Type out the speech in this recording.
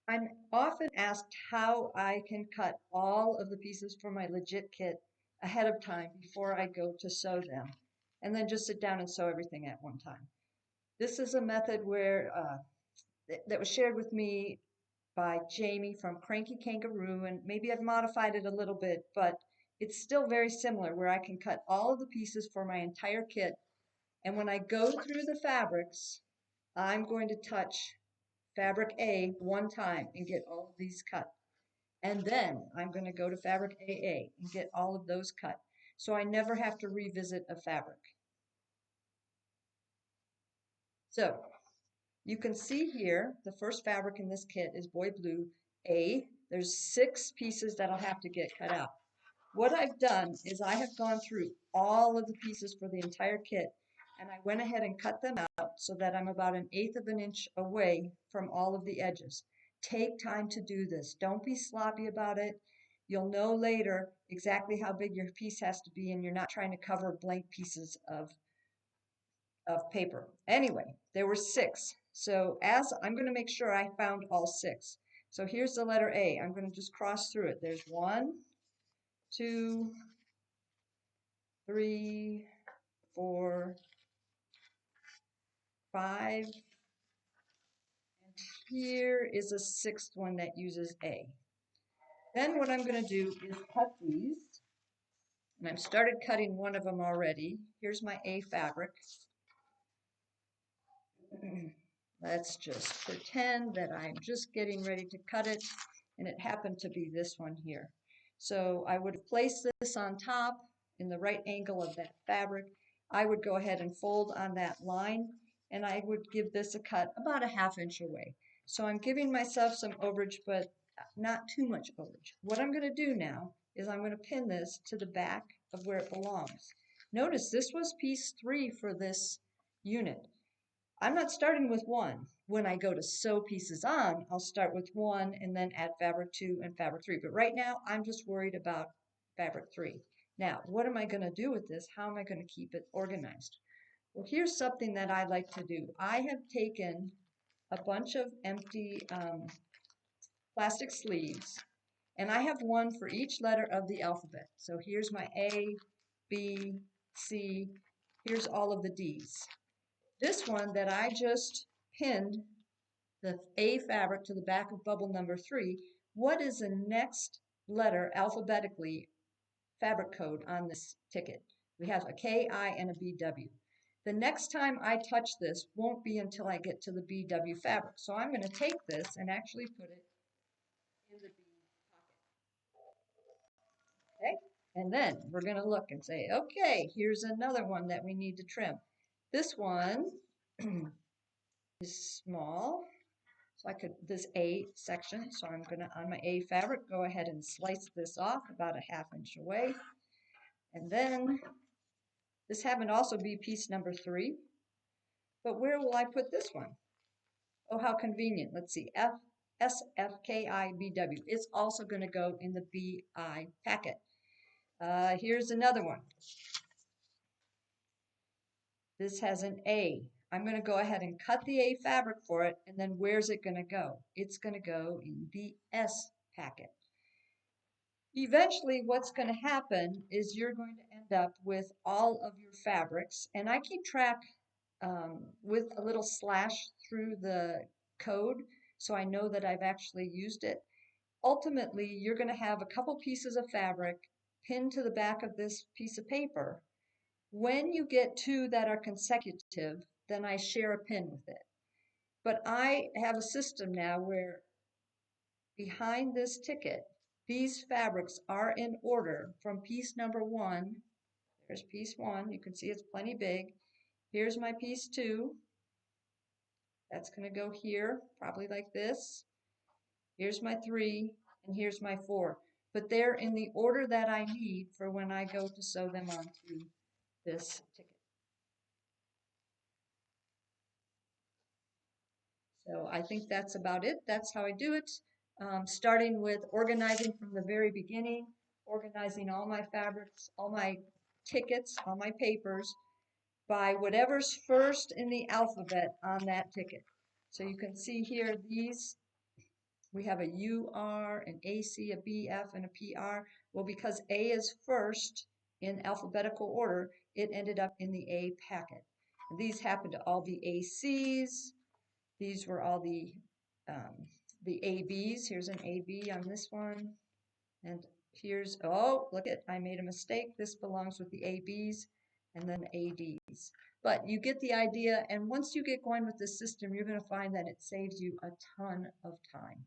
I'm often asked how I can cut all of the pieces for my legit kit ahead of time before I go to sew them, and then just sit down and sew everything at one time. This is a method that was shared with me by Jamie from Cranky Kangaroo, and maybe I've modified it a little bit, but it's still very similar where I can cut all of the pieces for my entire kit. And when I go through the fabrics, I'm going to touch fabric A one time and get all of these cut. And then I'm going to go to fabric AA and get all of those cut. So I never have to revisit a fabric. So you can see here, the first fabric in this kit is Boy Blue A. There's 6 pieces that I'll have to get cut out. What I've done is I have gone through all of the pieces for the entire kit, and I went ahead and cut them out so that I'm about 1/8 of an inch away from all of the edges. Take time to do this. Don't be sloppy about it. You'll know later exactly how big your piece has to be, and you're not trying to cover blank pieces of paper. Anyway, there were 6. So as I'm going to make sure I found all 6. So here's the letter A. I'm going to just cross through it. There's 1, 2, 3, 4, 5, and here is a 6th one that uses A. Then what I'm going to do is cut these, and I've started cutting one of them already. Here's my A fabric. Let's just pretend that I'm just getting ready to cut it, and it happened to be this one here. So I would place this on top in the right angle of that fabric. I would go ahead and fold on that line, and I would give this a cut about a 1/2 inch away. So I'm giving myself some overage, but not too much overage. What I'm going to do now is I'm going to pin this to the back of where it belongs. Notice this was piece 3 for this unit. I'm not starting with 1. When I go to sew pieces on, I'll start with 1 and then add fabric 2 and fabric 3. But right now, I'm just worried about fabric 3. Now, what am I going to do with this? How am I going to keep it organized? Well, here's something that I like to do. I have taken a bunch of empty plastic sleeves, and I have one for each letter of the alphabet. So here's my A, B, C, here's all of the D's. This one that I just pinned the A fabric to the back of bubble number 3, what is the next letter alphabetically fabric code on this ticket? We have a K, I, and a BW. The next time I touch this won't be until I get to the BW fabric. So I'm going to take this and actually put it in the B pocket. Okay? And then we're going to look and say, okay, here's another one that we need to trim. This one is small. So I could, this A section, so I'm going to, on my A fabric, go ahead and slice this off about a 1/2 inch away. And then this happened to also be piece number 3. But where will I put this one? Oh, how convenient. Let's see. SFKIBW. It's also going to go in the BI packet. Here's another one. This has an A. I'm going to go ahead and cut the A fabric for it, and then where's it going to go? It's going to go in the S packet. Eventually, what's going to happen is you're going to end up with all of your fabrics, and I keep track with a little slash through the code so I know that I've actually used it. Ultimately, you're going to have a couple pieces of fabric pinned to the back of this piece of paper. When you get 2 that are consecutive, then I share a pin with it. But I have a system now where behind this ticket, these fabrics are in order from piece number 1. There's piece 1. You can see it's plenty big. Here's my piece 2. That's going to go here, probably like this. Here's my 3, and here's my 4. But they're in the order that I need for when I go to sew them onto this ticket. So I think that's about it. That's how I do it. Starting with organizing from the very beginning, organizing all my fabrics, all my tickets, all my papers by whatever's first in the alphabet on that ticket. So you can see here these we have a UR, an AC, a BF, and a PR. Well, because A is first in alphabetical order, it ended up in the A packet. And these happen to all be ACs. These were all the ABs. Here's an AB on this one. And here's, oh, look at, I made a mistake. This belongs with the ABs and then ADs. But you get the idea, and once you get going with the system, you're going to find that it saves you a ton of time.